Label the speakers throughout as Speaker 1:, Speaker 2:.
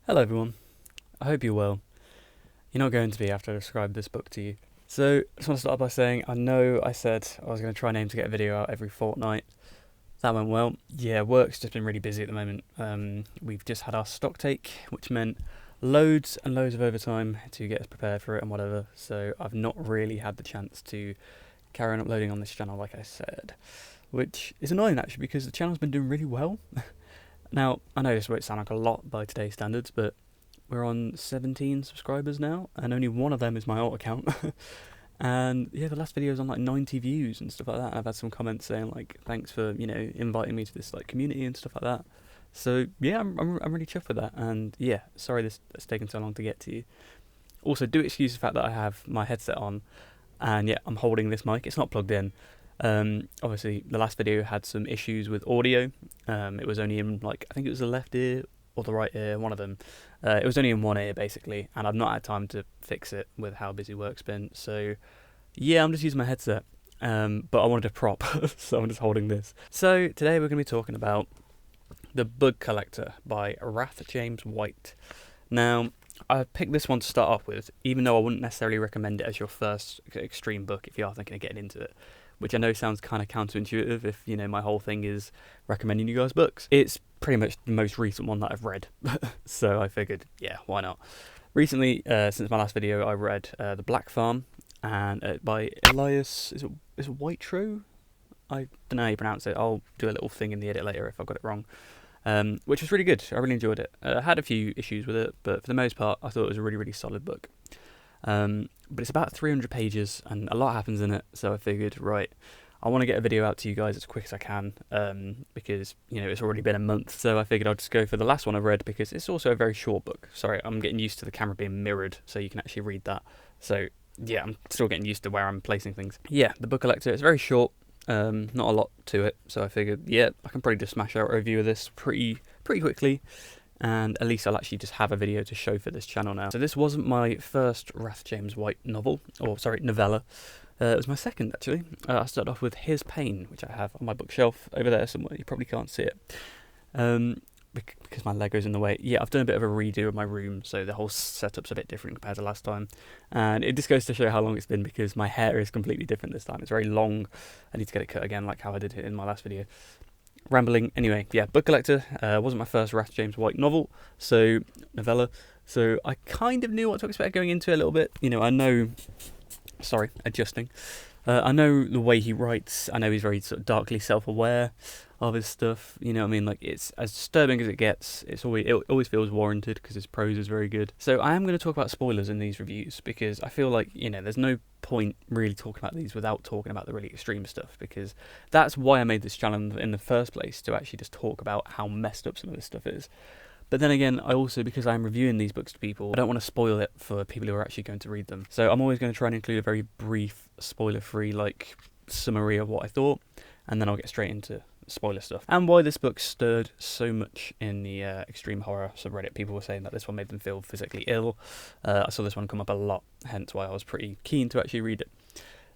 Speaker 1: Hello everyone, I hope you're well. You're not going to be after I describe this book to you. So, I just want to start off by saying I know I said I was going to try and aim to get a video out every fortnight. That went well. Yeah, work's just been really busy at the moment. We've just had our stock take, which meant loads and loads of overtime to get us prepared for it and whatever. So, I've not really had the chance to carry on uploading on this channel like I said. Which is annoying actually because the channel's been doing really well. Now, I know this won't sound like a lot by today's standards, but we're on 17 subscribers now, and only one of them is my alt account. And yeah, the last video was on like 90 views and stuff like that. And I've had some comments saying like, thanks for inviting me to this like community and stuff like that. So yeah, I'm really chuffed with that. And yeah, sorry that's taken so long to get to you. Also, do excuse the fact that I have my headset on, and yeah, I'm holding this mic. It's not plugged in. Obviously, the last video had some issues with audio. It was only in I think it was the left ear or the right ear, one of them. It was only in one ear basically, and I've not had time to fix it with how busy work's been. So yeah, I'm just using my headset. But I wanted a prop, so I'm just holding this. So today we're going to be talking about The Bug Collector by Rath James White. Now, I picked this one to start off with, even though I wouldn't necessarily recommend it as your first extreme book if you are thinking of getting into it. Which I know sounds kind of counterintuitive if, my whole thing is recommending you guys books. It's pretty much the most recent one that I've read, so I figured, yeah, why not? Recently, since my last video, I read The Black Farm, and by Elias, is it Whiterow? I don't know how you pronounce it. I'll do a little thing in the edit later if I got it wrong. Which was really good. I really enjoyed it. I had a few issues with it, but for the most part, I thought it was a really, really solid book. But it's about 300 pages and a lot happens in it, so I figured, right, I want to get a video out to you guys as quick as I can, because, it's already been a month, so I figured I'd just go for the last one I've read, because it's also a very short book. Sorry, I'm getting used to the camera being mirrored, so you can actually read that. So, yeah, I'm still getting used to where I'm placing things. Yeah, The Book Collector, it's very short, not a lot to it, so I figured, yeah, I can probably just smash out a review of this pretty quickly. And at least I'll actually just have a video to show for this channel now. So this wasn't my first Rath James White novella. It was my second, actually. I started off with His Pain, which I have on my bookshelf over there somewhere. You probably can't see it, because my Lego's in the way. Yeah, I've done a bit of a redo of my room, so the whole setup's a bit different compared to last time. And it just goes to show how long it's been, because my hair is completely different this time. It's very long. I need to get it cut again, like how I did it in my last video. Rambling. Anyway, yeah, Book Collector wasn't my first Rath James White novella, so I kind of knew what to expect going into it a little bit. I know, adjusting. I know the way he writes. I know he's very sort of darkly self-aware of his stuff. You know what I mean? Like, it's as disturbing as it gets. It always feels warranted because his prose is very good. So I am going to talk about spoilers in these reviews because I feel like, there's no point really talking about these without talking about the really extreme stuff, because that's why I made this channel in the first place, to actually just talk about how messed up some of this stuff is. But then again, I also, because I'm reviewing these books to people, I don't want to spoil it for people who are actually going to read them. So I'm always going to try and include a very brief, spoiler-free, summary of what I thought, and then I'll get straight into spoiler stuff. And why this book stirred so much in the extreme horror subreddit. People were saying that this one made them feel physically ill. I saw this one come up a lot, hence why I was pretty keen to actually read it.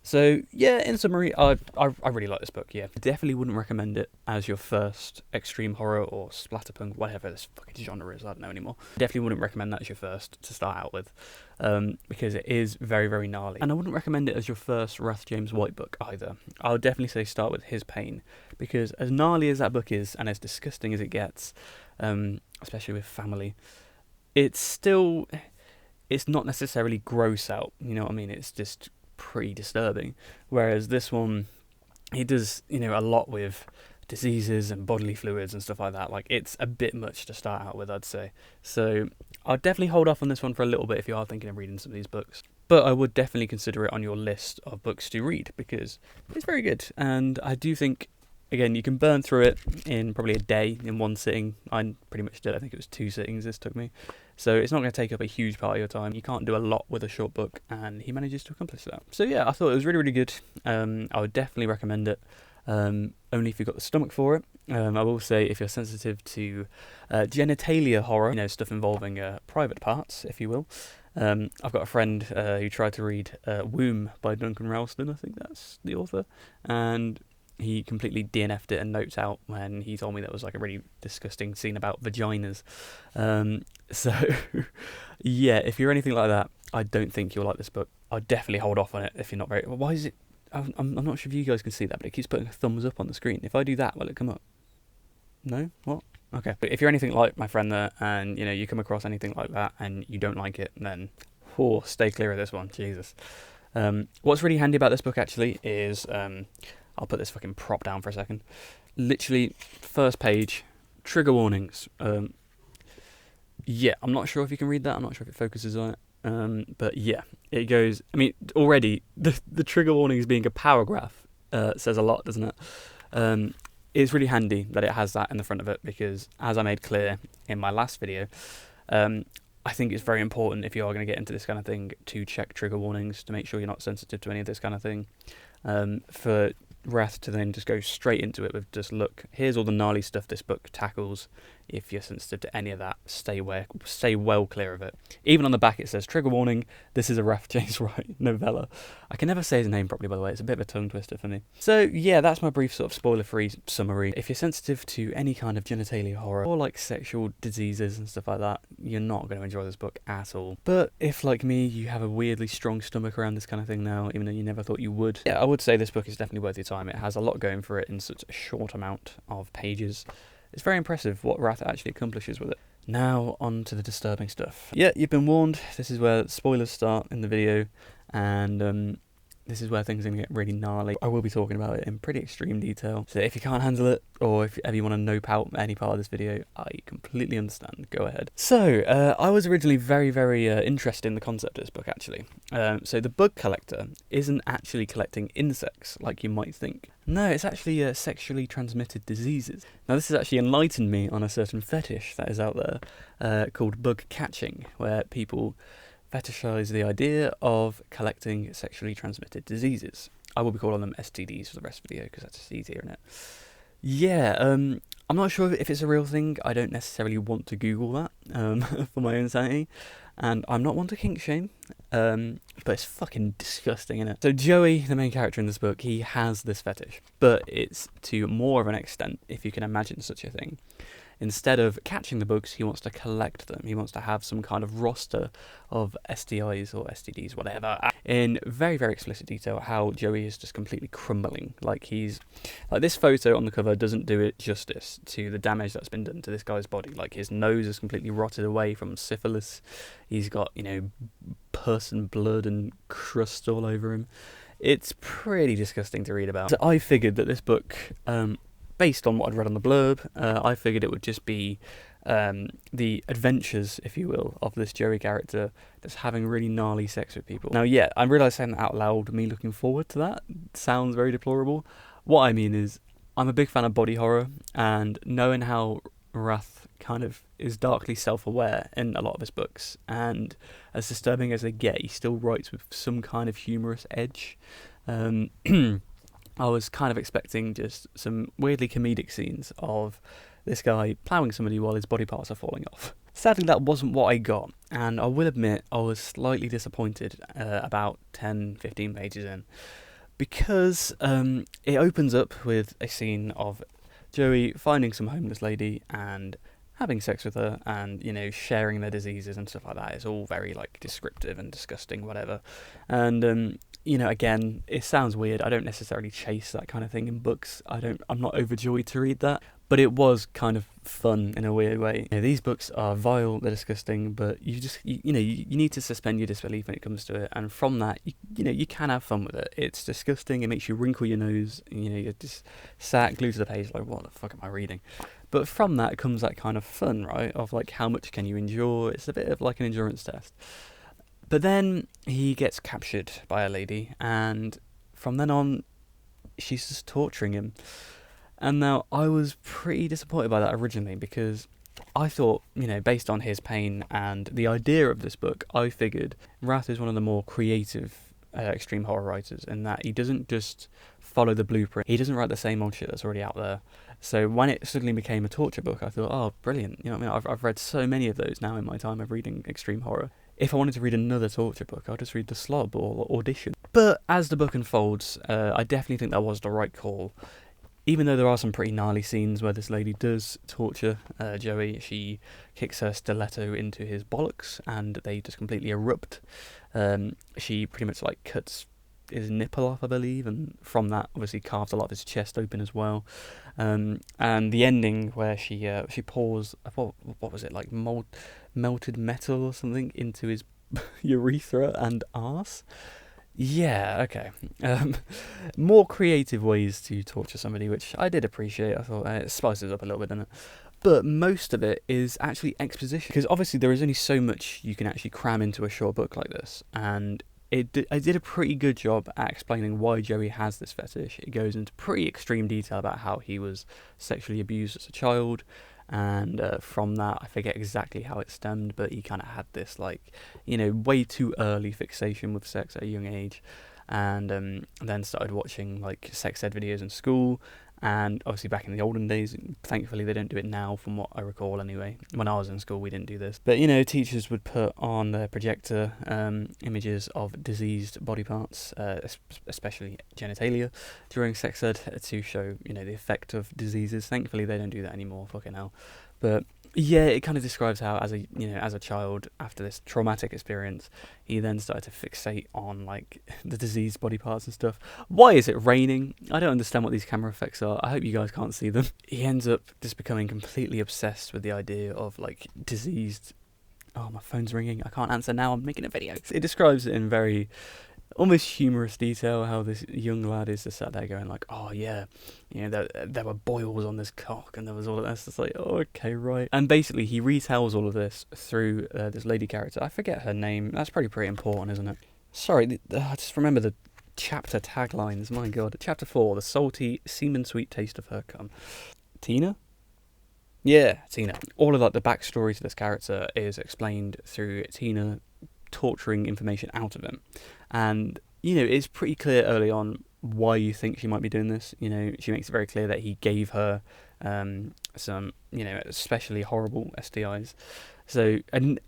Speaker 1: So yeah, in summary, I really like this book. Yeah, definitely wouldn't recommend it as your first extreme horror or splatterpunk, whatever this fucking genre is. I don't know anymore. Definitely wouldn't recommend that as your first to start out with, because it is very, very gnarly. And I wouldn't recommend it as your first Rath James White book either. I would definitely say start with His Pain, because as gnarly as that book is and as disgusting as it gets, especially with family, it's not necessarily gross out. You know what I mean? It's just pretty disturbing, whereas this one, he does a lot with diseases and bodily fluids and stuff like that. Like, it's a bit much to start out with, I'd say. So I'd definitely hold off on this one for a little bit if you are thinking of reading some of these books, but I would definitely consider it on your list of books to read, because it's very good. And I do think, again, you can burn through it in probably a day, in one sitting. I pretty much did. I think it was 2 sittings this took me. So it's not going to take up a huge part of your time. You can't do a lot with a short book, and he manages to accomplish that. So yeah, I thought it was really, really good. I would definitely recommend it, only if you've got the stomach for it. I will say, if you're sensitive to genitalia horror, stuff involving private parts, if you will. I've got a friend who tried to read Womb by Duncan Ralston, I think that's the author, and he completely DNF'd it and notes out when he told me that was like a really disgusting scene about vaginas. So, yeah, if you're anything like that, I don't think you'll like this book. I'd definitely hold off on it if you're not very... Why is it... I'm not sure if you guys can see that, but it keeps putting a thumbs up on the screen. If I do that, will it come up? No? What? Okay. But if you're anything like my friend there, and, you know, you come across anything like that, and you don't like it, then, stay clear of this one. Jesus. What's really handy about this book, actually, is... I'll put this fucking prop down for a second. Literally, first page, trigger warnings. Yeah, I'm not sure if you can read that. I'm not sure if it focuses on it. But yeah, it goes... I mean, already, the trigger warnings being a paragraph says a lot, doesn't it? It's really handy that it has that in the front of it because, as I made clear in my last video, I think it's very important if you are going to get into this kind of thing to check trigger warnings to make sure you're not sensitive to any of this kind of thing. For Wrath to then just go straight into it with just, look, here's all the gnarly stuff this book tackles. If you're sensitive to any of that, stay well clear of it. Even on the back it says, trigger warning, this is a Wrath James Wright novella. I can never say his name properly, by the way, it's a bit of a tongue twister for me. So yeah, that's my brief sort of spoiler-free summary. If you're sensitive to any kind of genitalia horror, or like sexual diseases and stuff like that, you're not going to enjoy this book at all. But if, like me, you have a weirdly strong stomach around this kind of thing now, even though you never thought you would, yeah, I would say this book is definitely worth your time. It has a lot going for it in such a short amount of pages. It's very impressive what Wrath actually accomplishes with it. Now, on to the disturbing stuff. Yeah, you've been warned. This is where spoilers start in the video, and this is where things are going to get really gnarly. I will be talking about it in pretty extreme detail. So if you can't handle it, or if ever you want to nope out any part of this video, I completely understand. Go ahead. So, I was originally very, very interested in the concept of this book, actually. So the bug collector isn't actually collecting insects, like you might think. No, it's actually sexually transmitted diseases. Now, this has actually enlightened me on a certain fetish that is out there called bug catching, where people fetishize the idea of collecting sexually transmitted diseases. I will be calling them STDs for the rest of the video because that's just easier, isn't it? Yeah, I'm not sure if it's a real thing. I don't necessarily want to Google that for my own sanity. And I'm not one to kink shame, but it's fucking disgusting, innit? So Joey, the main character in this book, he has this fetish, but it's to more of an extent, if you can imagine such a thing. Instead of catching the bugs, he wants to collect them. He wants to have some kind of roster of STIs or STDs, whatever. In very, very explicit detail, how Joey is just completely crumbling. Like this photo on the cover doesn't do it justice to the damage that's been done to this guy's body. Like, his nose is completely rotted away from syphilis. He's got, pus and blood and crust all over him. It's pretty disgusting to read about. So I figured that this book, based on what I'd read on the blurb, I figured it would just be the adventures, if you will, of this Joey character that's having really gnarly sex with people. Now, yeah, I realise saying that out loud, me looking forward to that, sounds very deplorable. What I mean is, I'm a big fan of body horror, and knowing how Wrath kind of is darkly self-aware in a lot of his books, and as disturbing as they get, he still writes with some kind of humorous edge. I was kind of expecting just some weirdly comedic scenes of this guy ploughing somebody while his body parts are falling off. Sadly, that wasn't what I got, and I will admit I was slightly disappointed about 10-15 pages in, because it opens up with a scene of Joey finding some homeless lady and having sex with her and, sharing their diseases and stuff like that. It's all very, descriptive and disgusting, whatever. And, again, it sounds weird. I don't necessarily chase that kind of thing in books. I'm not overjoyed to read that. But it was kind of fun in a weird way. These books are vile, they're disgusting, but you need to suspend your disbelief when it comes to it. And from that, you can have fun with it. It's disgusting. It makes you wrinkle your nose. You're just sat glued to the page like, what the fuck am I reading? But from that comes that kind of fun, right? Of how much can you endure? It's a bit of like an endurance test. But then he gets captured by a lady, and from then on, she's just torturing him. And now, I was pretty disappointed by that originally, because I thought, based on his pain and the idea of this book, I figured Wrath is one of the more creative extreme horror writers, in that he doesn't just follow the blueprint. He doesn't write the same old shit that's already out there. So when it suddenly became a torture book, I thought, oh, brilliant. I've read so many of those now in my time of reading extreme horror. If I wanted to read another torture book, I'll just read The Slob or Audition. But as the book unfolds, I definitely think that was the right call. even though there are some pretty gnarly scenes where this lady does torture Joey, she kicks her stiletto into his bollocks and they just completely erupt. She pretty much like cuts his nipple off, I believe, and from that obviously carves a lot of his chest open as well. And the ending where she pours what was it, like melted metal or something into his urethra and arse. Yeah, okay. More creative ways to torture somebody, which I did appreciate. I thought it spices up a little bit, didn't it? But most of it is actually exposition, because obviously there is only so much you can actually cram into a short book like this, and I did a pretty good job at explaining why Joey has this fetish. It goes into pretty extreme detail about how he was sexually abused as a child, and from that, I forget exactly how it stemmed, but he kind of had this, like, way too early fixation with sex at a young age, and then started watching, like, sex ed videos in school. And obviously back in the olden days, thankfully they don't do it now from what I recall anyway. When I was in school we didn't do this. But teachers would put on their projector images of diseased body parts, especially genitalia, during sex ed to show, the effect of diseases. Thankfully they don't do that anymore, fucking hell. But yeah, it kind of describes how as a child, after this traumatic experience, he then started to fixate on like the diseased body parts and stuff. Why is it raining? I don't understand what these camera effects are. I hope you guys can't see them. He ends up just becoming completely obsessed with the idea of like diseased. Oh, my phone's ringing. I can't answer now. I'm making a video. It describes it in very almost humorous detail how this young lad is just sat there going like, oh yeah, there were boils on this cock and there was all of this. It's like, oh, okay, right. And basically he retells all of this through this lady character. I forget her name. That's probably pretty important, isn't it? Sorry, I just remember the chapter taglines. My god. Chapter 4, the salty, semen sweet taste of her cum. Tina? Yeah, Tina. All of like the backstory to this character is explained through Tina torturing information out of him. And, it's pretty clear early on why you think she might be doing this. She makes it very clear that he gave her some, especially horrible STIs. So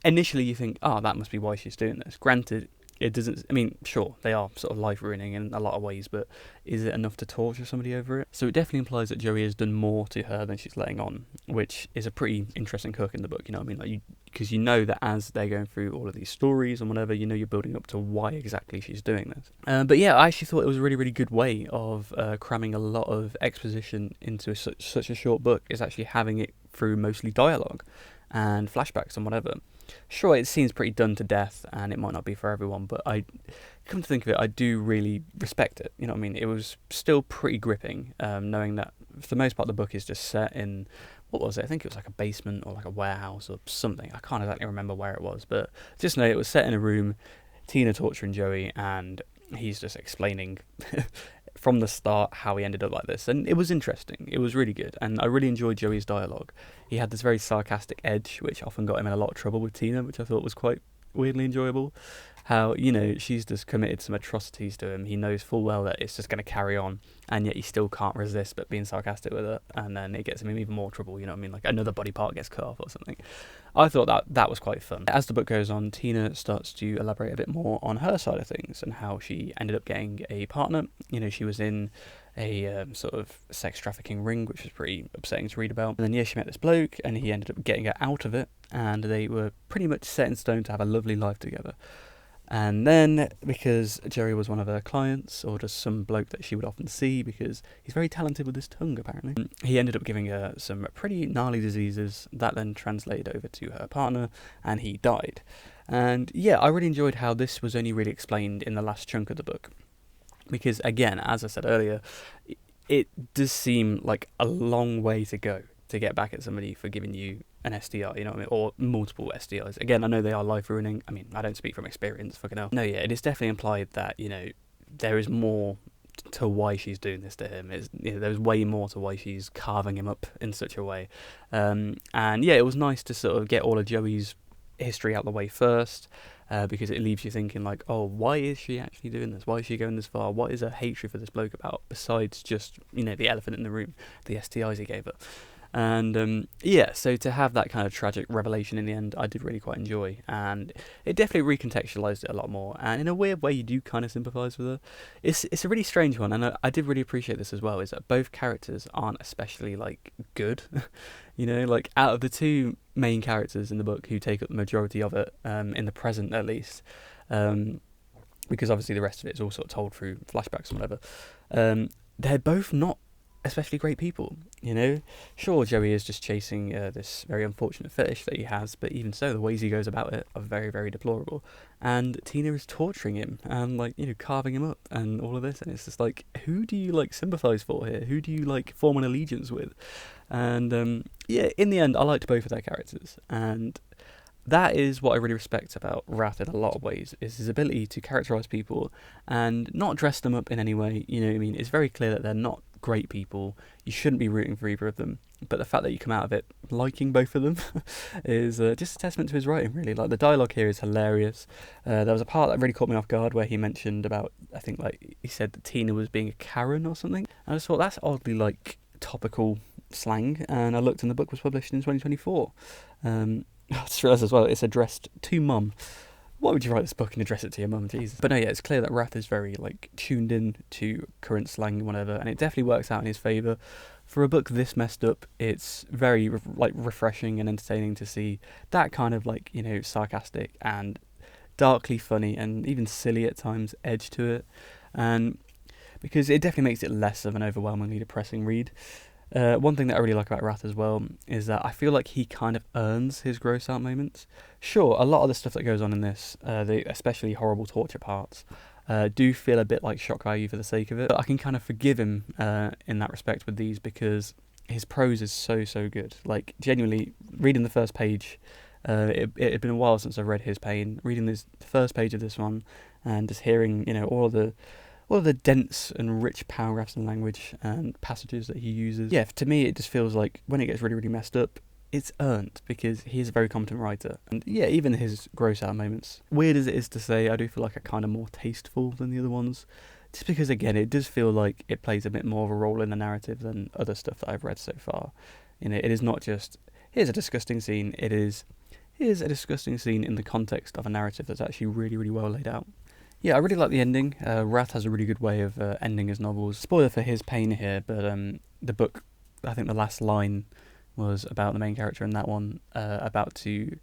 Speaker 1: initially you think, oh, that must be why she's doing this. Granted, it doesn't, sure, they are sort of life-ruining in a lot of ways, but is it enough to torture somebody over it? So it definitely implies that Joey has done more to her than she's letting on, which is a pretty interesting hook in the book, because that as they're going through all of these stories and whatever, you're building up to why exactly she's doing this. But yeah, I actually thought it was a really, really good way of cramming a lot of exposition into such a short book, is actually having it through mostly dialogue and flashbacks and whatever. Sure, it seems pretty done to death, and it might not be for everyone, but I come to think of it, I do really respect it. It was still pretty gripping, knowing that for the most part the book is just set in, what was it? I think it was like a basement or like a warehouse or something. I can't exactly remember where it was, but just know it was set in a room, Tina torturing Joey, and he's just explaining from the start how he ended up like this. And it was interesting. It was really good. And I really enjoyed Joey's dialogue. He had this very sarcastic edge, which often got him in a lot of trouble with Tina, which I thought was quite weirdly enjoyable. How, she's just committed some atrocities to him. He knows full well that it's just going to carry on, and yet he still can't resist but being sarcastic with it. And then it gets him in even more trouble, like another body part gets cut off or something. I thought that was quite fun. As the book goes on, Tina starts to elaborate a bit more on her side of things and how she ended up getting a partner. She was in a sort of sex trafficking ring, which was pretty upsetting to read about. And then, she met this bloke, and he ended up getting her out of it, and they were pretty much set in stone to have a lovely life together. And then, because Joey was one of her clients, or just some bloke that she would often see, because he's very talented with his tongue, apparently, he ended up giving her some pretty gnarly diseases that then translated over to her partner, and he died. And yeah, I really enjoyed how this was only really explained in the last chunk of the book. Because, again, as I said earlier, it does seem like a long way to go to get back at somebody for giving you an STI, or multiple STIs. Again, I know they are life-ruining. I don't speak from experience, fucking hell. No, yeah, it is definitely implied that, there is more to why she's doing this to him. There's way more to why she's carving him up in such a way. And yeah, it was nice to sort of get all of Joey's history out the way first, because it leaves you thinking like, oh, why is she actually doing this? Why is she going this far? What is her hatred for this bloke about, besides just, the elephant in the room, the STIs he gave her? And yeah, so to have that kind of tragic revelation in the end, I did really quite enjoy, and it definitely recontextualized it a lot more. And in a weird way, you do kind of sympathise with her. It's a really strange one, and I did really appreciate this as well. Is that both characters aren't especially like good, you know, like out of the two main characters in the book who take up the majority of it, in the present at least. Because obviously the rest of it is all sort of told through flashbacks and whatever. They're both not especially great people, you know. Sure, Joey is just chasing this very unfortunate fetish that he has, but even so, the ways he goes about it are very, very deplorable. And Tina is torturing him and, like, you know, carving him up and all of this, and it's just like, who do you like sympathise for here? Who do you like form an allegiance with? And yeah, in the end, I liked both of their characters, and that is what I really respect about Wrath in a lot of ways, is his ability to characterise people and not dress them up in any way, you know what I mean? It's very clear that they're not great people, you shouldn't be rooting for either of them, but the fact that you come out of it liking both of them is just a testament to his writing, really. Like, the dialogue here is hilarious. There was a part that really caught me off guard where he mentioned about, I think, like, he said that Tina was being a Karen or something, and I just thought that's oddly, like, topical slang, and I looked and the book was published in 2024. I just realised as well, it's addressed to mum. Why would you write this book and address it to your mum? Jesus. But no, yeah, it's clear that Wrath is very, like, tuned in to current slang and whatever, and it definitely works out in his favour. For a book this messed up, it's very, like, refreshing and entertaining to see that kind of, like, you know, sarcastic and darkly funny and even silly at times edge to it. And because it definitely makes it less of an overwhelmingly depressing read. One thing that I really like about Wrath as well is that I feel like he kind of earns his gross out moments. Sure, a lot of the stuff that goes on in this, the especially horrible torture parts, do feel a bit like shock value for the sake of it. But I can kind of forgive him in that respect with these, because his prose is so, so good. Like, genuinely, reading the first page, it had been a while since I've read His Pain. Reading the first page of this one and just hearing, you know, all of the dense and rich paragraphs and language and passages that he uses. Yeah, to me it just feels like when it gets really, really messed up, it's earned, because he is a very competent writer. And yeah, even his gross out moments, weird as it is to say, I do feel like are kind of more tasteful than the other ones. Just because, again, it does feel like it plays a bit more of a role in the narrative than other stuff that I've read so far. You know, it is not just, here's a disgusting scene, it is, here's a disgusting scene in the context of a narrative that's actually really, really well laid out. Yeah, I really like the ending. Wrath has a really good way of ending his novels. Spoiler for His Pain here, but the book, I think the last line was about the main character in that one about to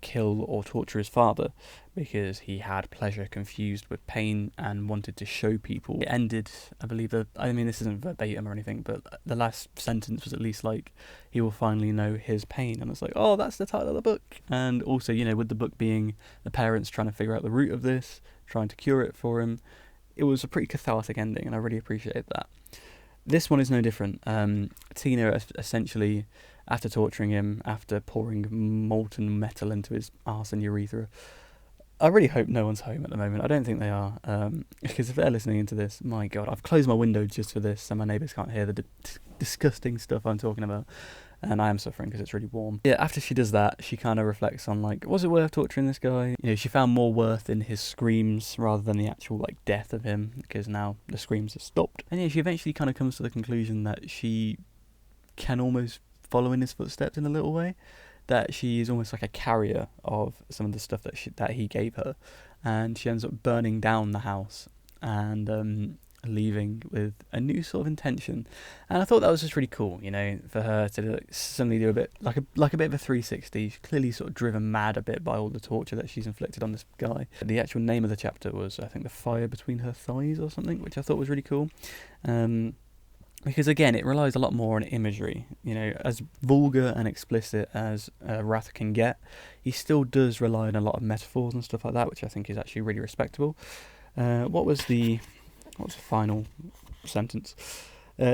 Speaker 1: kill or torture his father because he had pleasure confused with pain and wanted to show people. It ended, I believe, I mean, this isn't verbatim or anything, but the last sentence was at least like, he will finally know his pain. And it's like, oh, that's the title of the book. And also, you know, with the book being the parents trying to figure out the root of this, trying to cure it for him, it was a pretty cathartic ending, and I really appreciated that. This one is no different. Tina essentially, after torturing him, after pouring molten metal into his arse and urethra, I really hope no one's home at the moment. I don't think they are, because if they're listening into this, my God, I've closed my window just for this, so my neighbours can't hear the disgusting stuff I'm talking about. And I am suffering because it's really warm. Yeah, after she does that, she kind of reflects on, like, was it worth torturing this guy? You know, she found more worth in his screams rather than the actual, like, death of him, because now the screams have stopped. And yeah, she eventually kind of comes to the conclusion that she can almost follow in his footsteps in a little way, that she is almost like a carrier of some of the stuff that he gave her, and she ends up burning down the house and leaving with a new sort of intention. And I thought that was just really cool, you know, for her to suddenly do a bit like a bit of a 360. She's clearly sort of driven mad a bit by all the torture that she's inflicted on this guy. The actual name of the chapter was, I think, The Fire Between Her Thighs or something, which I thought was really cool. Because again, it relies a lot more on imagery. You know, as vulgar and explicit as Wrath can get, he still does rely on a lot of metaphors and stuff like that, which I think is actually really respectable. What was the final sentence?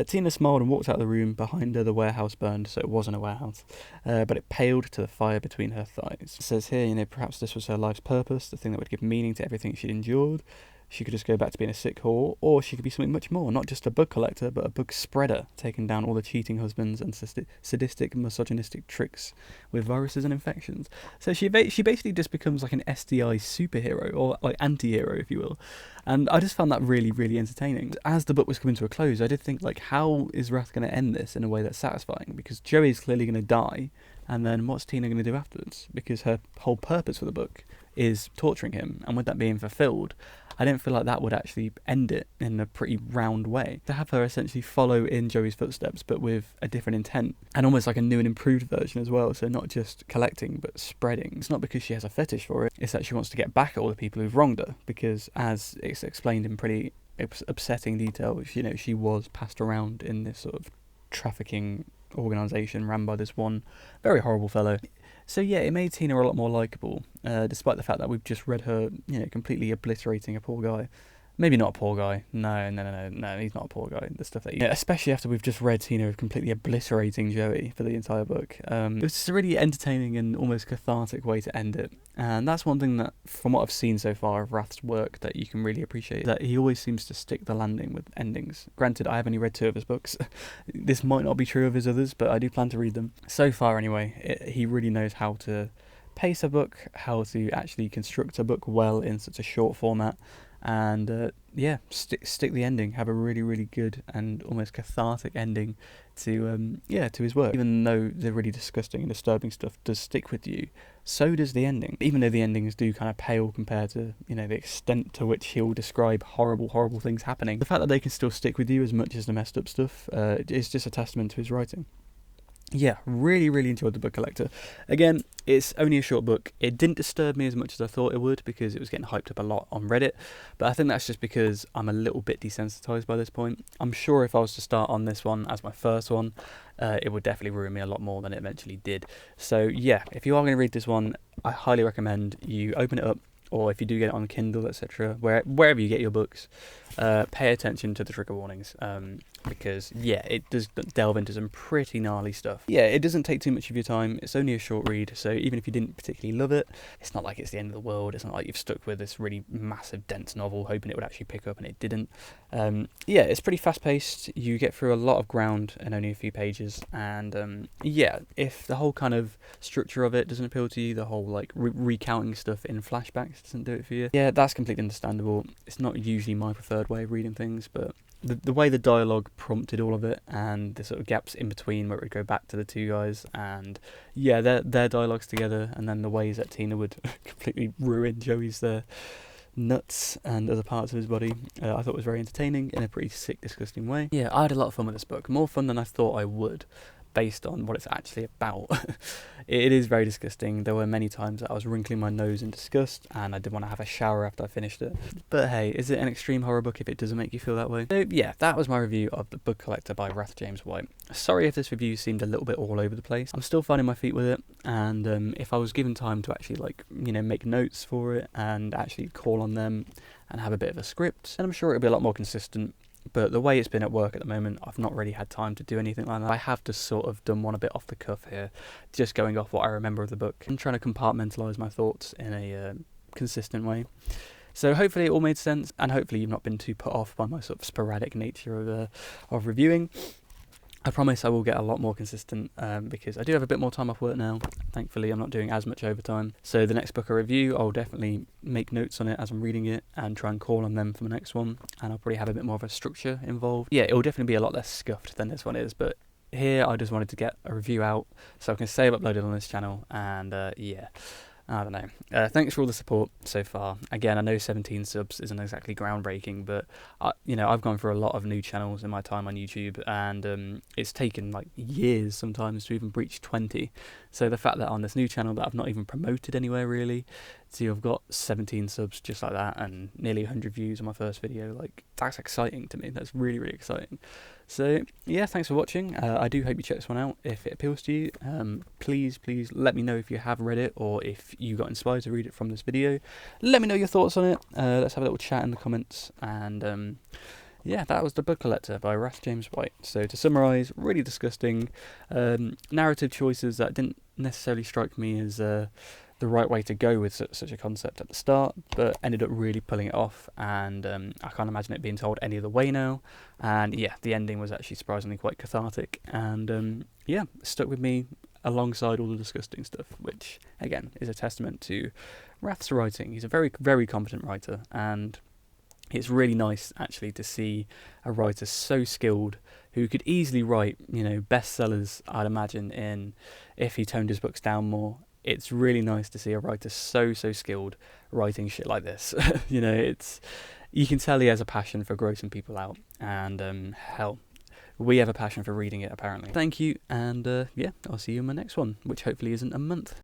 Speaker 1: Tina smiled and walked out of the room. Behind her, the warehouse burned, so it wasn't a warehouse, but it paled to the fire between her thighs. It says here, you know, perhaps this was her life's purpose, the thing that would give meaning to everything she'd endured. She could just go back to being a sick whore, or she could be something much more, not just a book collector, but a book spreader, taking down all the cheating husbands and sadistic, misogynistic tricks with viruses and infections. So she basically just becomes like an SDI superhero, or like anti-hero, if you will. And I just found that really, really entertaining. As the book was coming to a close, I did think, like, how is Wrath going to end this in a way that's satisfying? Because Joey's clearly going to die, and then what's Tina going to do afterwards? Because her whole purpose for the book is torturing him, and with that being fulfilled, I didn't feel like that would actually end it in a pretty round way. To have her essentially follow in Joey's footsteps, but with a different intent, and almost like a new and improved version as well, so not just collecting, but spreading. It's not because she has a fetish for it, it's that she wants to get back at all the people who've wronged her, because as it's explained in pretty upsetting detail, you know, she was passed around in this sort of trafficking organisation ran by this one very horrible fellow. So yeah, it made Tina a lot more likeable, despite the fact that we've just read her, you know, completely obliterating a poor guy. Maybe not a poor guy. No, he's not a poor guy. The stuff that he... Yeah, especially after we've just read Tina completely obliterating Joey for the entire book. It was just a really entertaining and almost cathartic way to end it. And that's one thing that, from what I've seen so far of Wrath's work, that you can really appreciate, that he always seems to stick the landing with endings. Granted, I have only read 2 of his books. This might not be true of his others, but I do plan to read them. So far, anyway, he really knows how to pace a book, how to actually construct a book well in such a short format. And yeah, stick the ending. Have a really, really good and almost cathartic ending to his work. Even though the really disgusting and disturbing stuff does stick with you, so does the ending. Even though the endings do kind of pale compared to, you know, the extent to which he'll describe horrible, horrible things happening, the fact that they can still stick with you as much as the messed up stuff is just a testament to his writing. Yeah, really, really enjoyed The Book Collector. Again, it's only a short book. It didn't disturb me as much as I thought it would, because it was getting hyped up a lot on Reddit, but I think that's just because I'm a little bit desensitized by this point. I'm sure if I was to start on this one as my first one, it would definitely ruin me a lot more than it eventually did. So yeah, if you are going to read this one, I highly recommend you open it up, or if you do get it on Kindle, etc., wherever you get your books, pay attention to the trigger warnings, because yeah, it does delve into some pretty gnarly stuff. Yeah, it doesn't take too much of your time. It's only a short read, so even if you didn't particularly love it, it's not like it's the end of the world. It's not like you've stuck with this really massive, dense novel hoping it would actually pick up and it didn't. Yeah, it's pretty fast-paced. You get through a lot of ground in only a few pages, and yeah, if the whole kind of structure of it doesn't appeal to you, the whole like recounting stuff in flashbacks doesn't do it for you, yeah, that's completely understandable. It's not usually my preferred way of reading things, but the way the dialogue prompted all of it, and the sort of gaps in between where it would go back to the 2 guys, and yeah, their dialogues together, and then the ways that Tina would completely ruin Joey's nuts and other parts of his body, I thought was very entertaining in a pretty sick, disgusting way. Yeah, I had a lot of fun with this book, more fun than I thought I would, based on what it's actually about. It is very disgusting. There were many times that I was wrinkling my nose in disgust, and I did want to have a shower after I finished it. But hey, is it an extreme horror book if it doesn't make you feel that way? So yeah, that was my review of The Book Collector by Wrath James White. Sorry if this review seemed a little bit all over the place. I'm still finding my feet with it, and if I was given time to actually, like, you know, make notes for it and actually call on them and have a bit of a script, then I'm sure it'll be a lot more consistent. But the way it's been at work at the moment, I've not really had time to do anything like that. I have just sort of done one a bit off the cuff here, just going off what I remember of the book and trying to compartmentalise my thoughts in a consistent way. So hopefully it all made sense, and hopefully you've not been too put off by my sort of sporadic nature of reviewing. I promise I will get a lot more consistent, because I do have a bit more time off work now. Thankfully, I'm not doing as much overtime. So the next book I review, I'll definitely make notes on it as I'm reading it and try and call on them for the next one. And I'll probably have a bit more of a structure involved. Yeah, it will definitely be a lot less scuffed than this one is. But here, I just wanted to get a review out so I can say I've uploaded on this channel. And yeah, I don't know. Thanks for all the support so far. Again, I know 17 subs isn't exactly groundbreaking, but I've gone through a lot of new channels in my time on YouTube, and it's taken like years sometimes to even breach 20. So the fact that on this new channel that I've not even promoted anywhere really, so I've got 17 subs just like that and nearly 100 views on my first video, like, that's exciting to me. That's really, really exciting. So yeah, thanks for watching. I do hope you check this one out if it appeals to you. Please let me know if you have read it or if you got inspired to read it from this video. Let me know your thoughts on it. Let's have a little chat in the comments. And yeah, that was The Book Collector by Wrath James White. So to summarise, really disgusting narrative choices that didn't necessarily strike me as the right way to go with such a concept at the start, but ended up really pulling it off, and I can't imagine it being told any other way now. And yeah, the ending was actually surprisingly quite cathartic, and yeah, stuck with me alongside all the disgusting stuff, which again is a testament to Rath's writing. He's a very, very competent writer, and it's really nice actually to see a writer so skilled who could easily write, bestsellers, I'd imagine, in if he toned his books down more. It's really nice to see a writer so skilled writing shit like this. You can tell he has a passion for grossing people out, and hell, we have a passion for reading it apparently. Thank you, and yeah, I'll see you in my next one, which hopefully isn't a month.